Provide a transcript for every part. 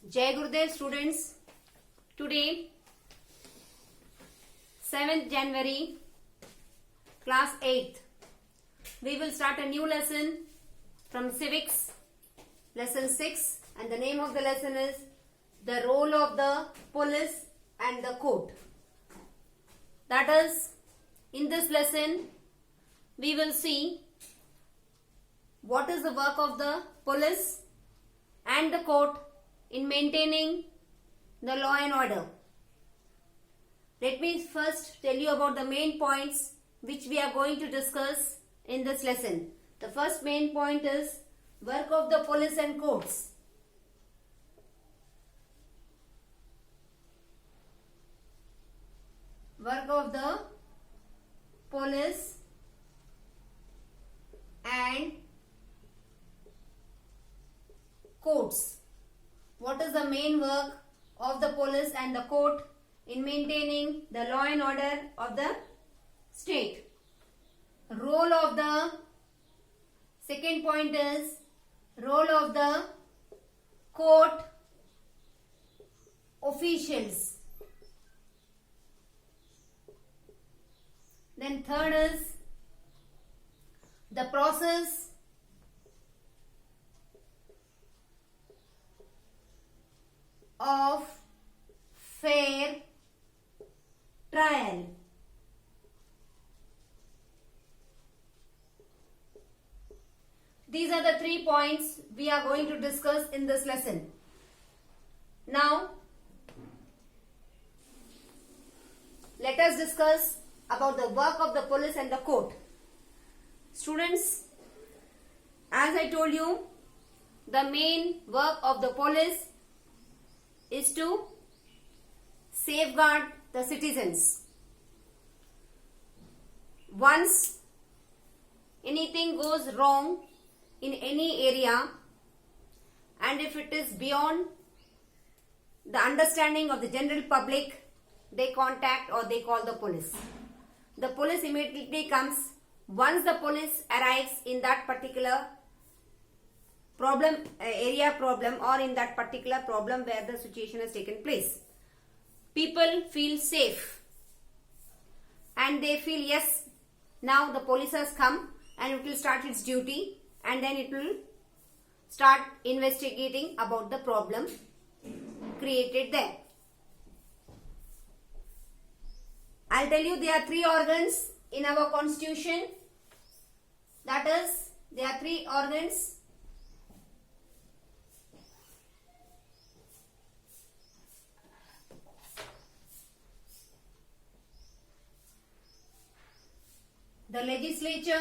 Jai Gurudev students, today 7th January, class 8th, we will start a new lesson from civics, lesson 6, and the name of the lesson is the role of the police and the court. That is, in this lesson, we will see what is the work of the police and the court in maintaining the law and order. Let me first tell you about the main points which we are going to discuss in this lesson. The first main point is work of the police and courts. Work of the police and courts. What is the main work of the police and the court in maintaining the law and order of the state? Role of the second point is role of the court officials. Then third is the process of fair trial. These are the 3 points we are going to discuss in this lesson. Now, let us discuss about the work of the police and the court. Students, as I told you, the main work of the police is to safeguard the citizens. Once anything goes wrong in any area, and if it is beyond the understanding of the general public, they contact or they call the police. The police immediately comes. Once the police arrives in that particular area problem or in that particular problem where the situation has taken place, people feel safe and they feel, yes, now the police has come and it will start its duty, and then it will start investigating about the problem created there. I'll tell you, there are 3 organs in our constitution. That is, there are 3 organs. The legislature,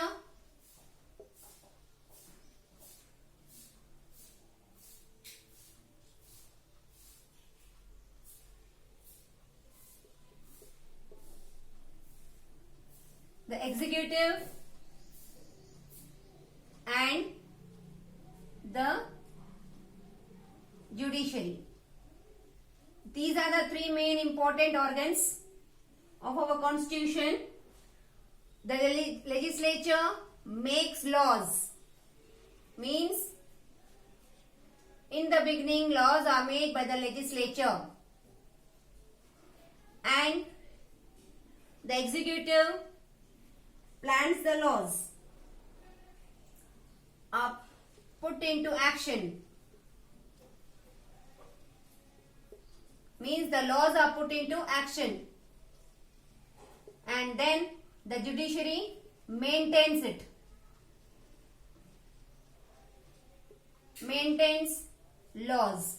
the executive, and the judiciary. These are the 3 main important organs of our constitution. The legislature makes laws, means in the beginning laws are made by the legislature, and the executive plans the laws, are put into action, means the laws are put into action, and then the judiciary maintains it, maintains laws.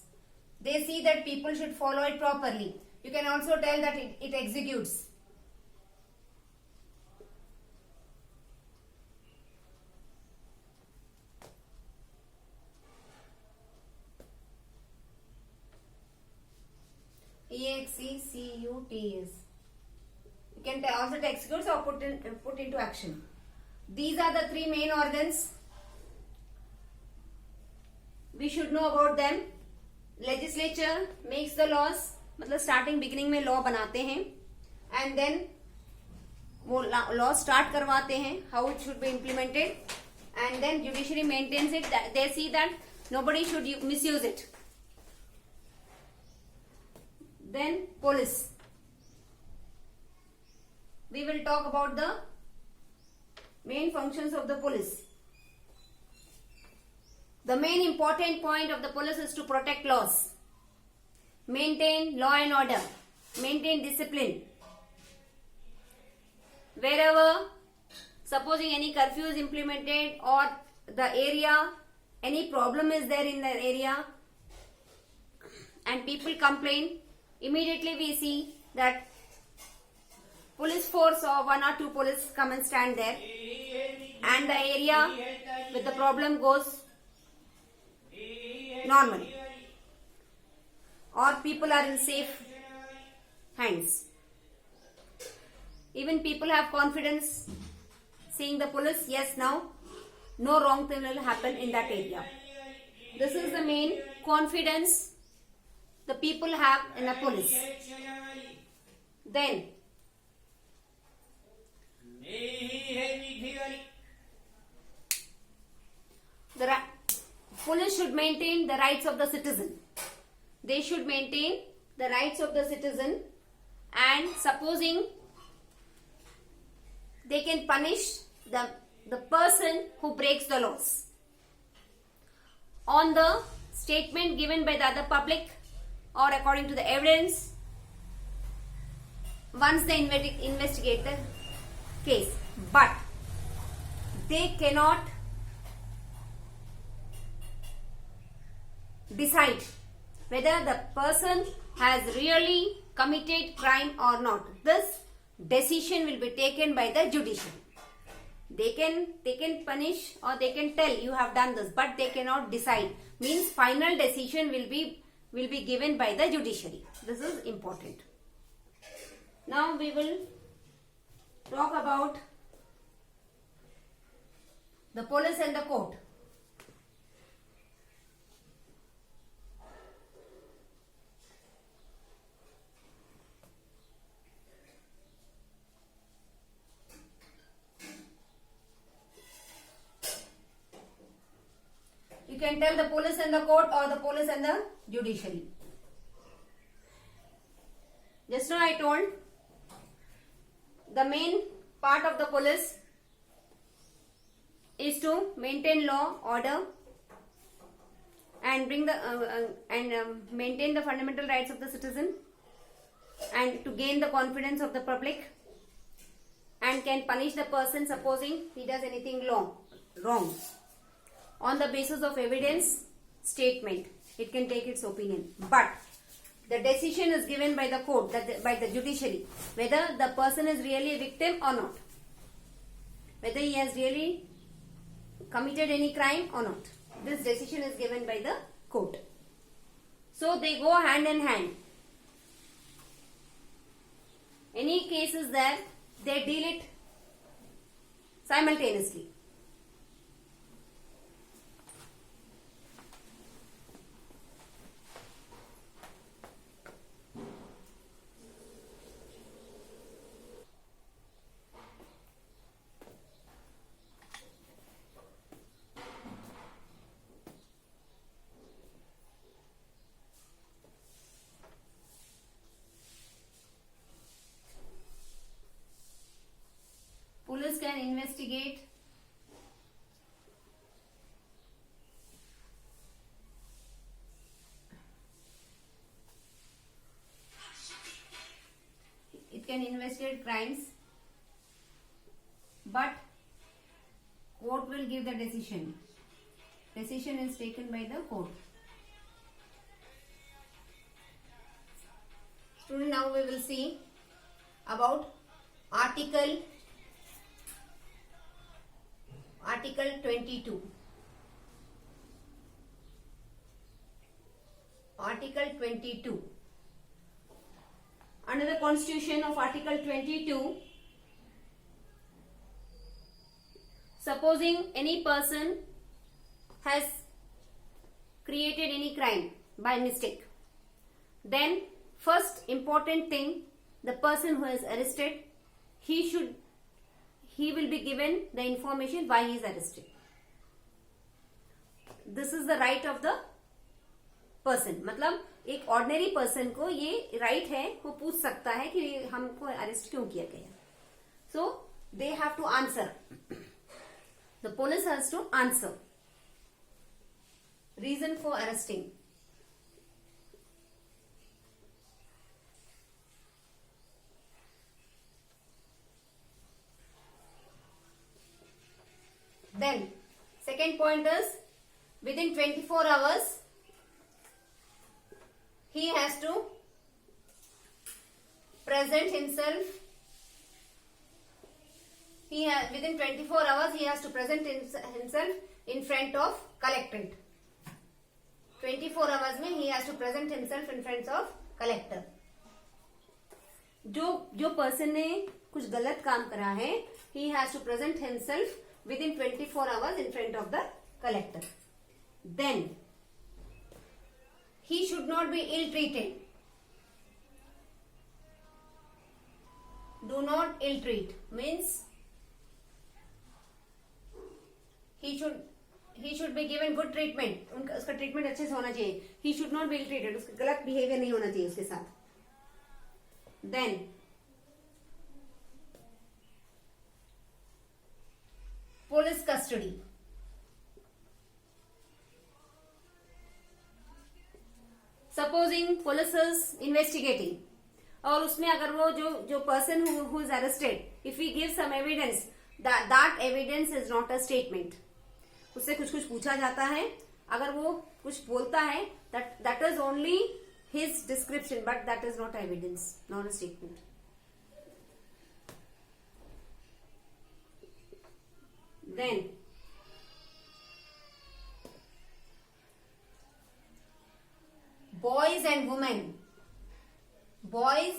They see that people should follow it properly. You can also tell that it executes. EXECUTS. You can also execute or put into action. These are the 3 main organs. We should know about them. Legislature makes the laws, मतलब starting beginning में law बनाते हैं, and then वो law start करवाते हैं, how it should be implemented, and then judiciary maintains it. They see that nobody should misuse it. Then police. We will talk about the main functions of the police. The main important point of the police is to protect laws, maintain law and order, maintain discipline. Wherever supposing any curfew is implemented or the area, any problem is there in the area and people complain, immediately we see that police force or 1 or 2 police come and stand there and the area with the problem goes normally, or people are in safe hands. Even people have confidence seeing the police, yes, now no wrong thing will happen in that area. This is the main confidence the people have in the police. Then the police should maintain the rights of the citizen. They should maintain the rights of the citizen, and supposing they can punish the person who breaks the laws on the statement given by the other public or according to the evidence once they investigate the case. But they cannot decide whether the person has really committed crime or not. This decision will be taken by the judiciary. They can punish or they can tell you have done this, but they cannot decide. Means final decision will be given by the judiciary. This is important. Now we will talk about the police and the court. You can tell the police and the court or the police and the judiciary. Just now I told the main part of the police is to maintain law, order, and bring the maintain the fundamental rights of the citizen, and to gain the confidence of the public, and can punish the person supposing he does anything wrong. On the basis of evidence statement, it can take its opinion. But the decision is given by the court, by the judiciary, whether the person is really a victim or not, whether he has really committed any crime or not. This decision is given by the court. So they go hand in hand. Any cases there, they deal it simultaneously. Police can investigate crimes, but court will give the decision. Decision is taken by the court. Student, now we will see about Article 22. Article 22. Under the Constitution of Article 22, supposing any person has created any crime by mistake, then first important thing, the person who is arrested, he will be given the information why he is arrested. This is the right of the person, मतलब एक ordinary person को ये right है, वो पूछ सकता है कि हमको अरेस्ट क्यों किया गया. So they have to answer, the police has to answer reason for arresting. Then second point is within 24 hours he has to present himself. Within 24 hours he has to present himself in front of collectorate. 24 hours में he has to present himself in front of collector. जो person ने कुछ गलत काम करा है, he has to present himself within 24 hours in front of the collector. Then he should not be ill treated. Do not ill treat means he should be given good treatment. उसका treatment अच्छे से होना चाहिए. He should not be ill treated. उसका गलत behaviour नहीं होना चाहिए उसके साथ. Then police custody. Supposing police is investigating और उसमें अगर वो जो person who is arrested, if he give some evidence, that evidence is not a statement. उससे कुछ पूछा जाता है, अगर वो कुछ बोलता है, that is only his description, but that is not evidence, not a statement. Then boys and women, boys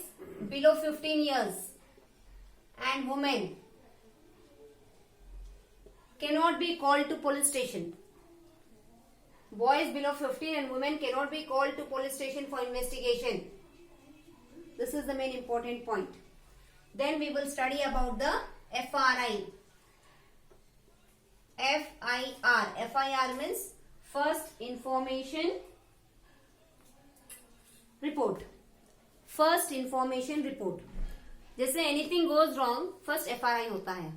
below 15 years and women cannot be called to police station. Boys below 15 and women cannot be called to police station for investigation. This is the main important point. Then we will study about the FRI. FIR. FIR means First Information Report. First Information Report. जैसे anything goes wrong, first FRI होता है.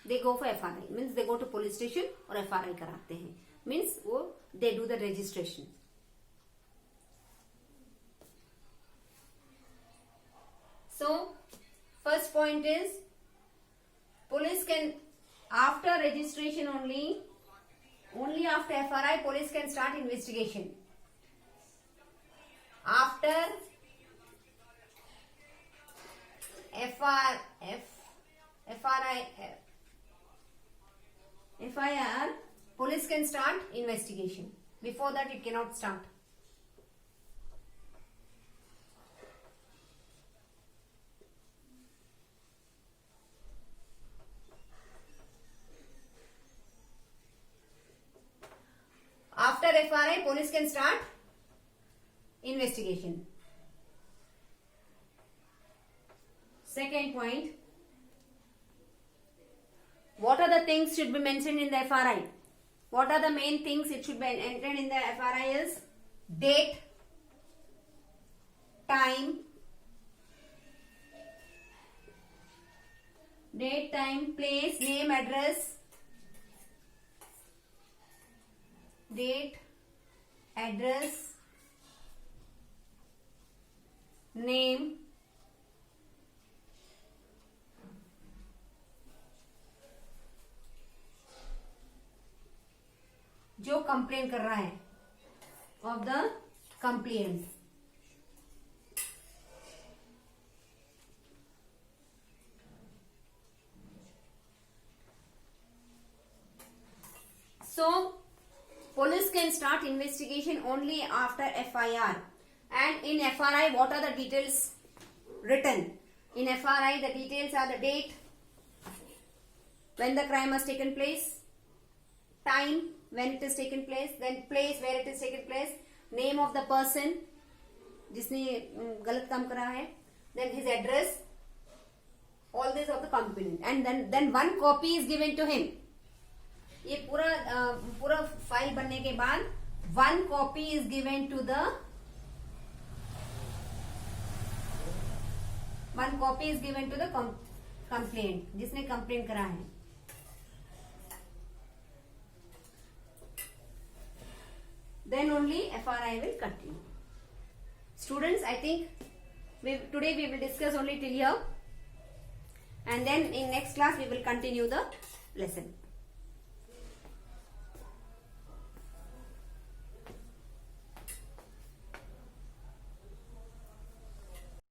They go for FRI. Means they go to police station और FRI कराते हैं. Means वो they do the registration. So first point is police can, after registration only after FRI police can start investigation. After FIR police can start investigation. Before that it cannot start. After FRI, police can start investigation. Second point, what are the things should be mentioned in the FRI? What are the main things it should be entered in the FRI is date, time, place, name, address, date, address, name, जो complain कर रहा है, of the complaint. So police can start investigation only after FIR. And in FRI, what are the details written? In FRI, the details are the date, when the crime has taken place, time, when it is taken place, then place where it is taken place, name of the person जिसने गलत काम करा है, then his address, all this of the complaint, and then one copy is given to him. ये पूरा file बनने के बाद one copy is given to the complaint, जिसने complaint करा है. Then only FRI will continue. Students, I think today we will discuss only till here, and then in next class we will continue the lesson.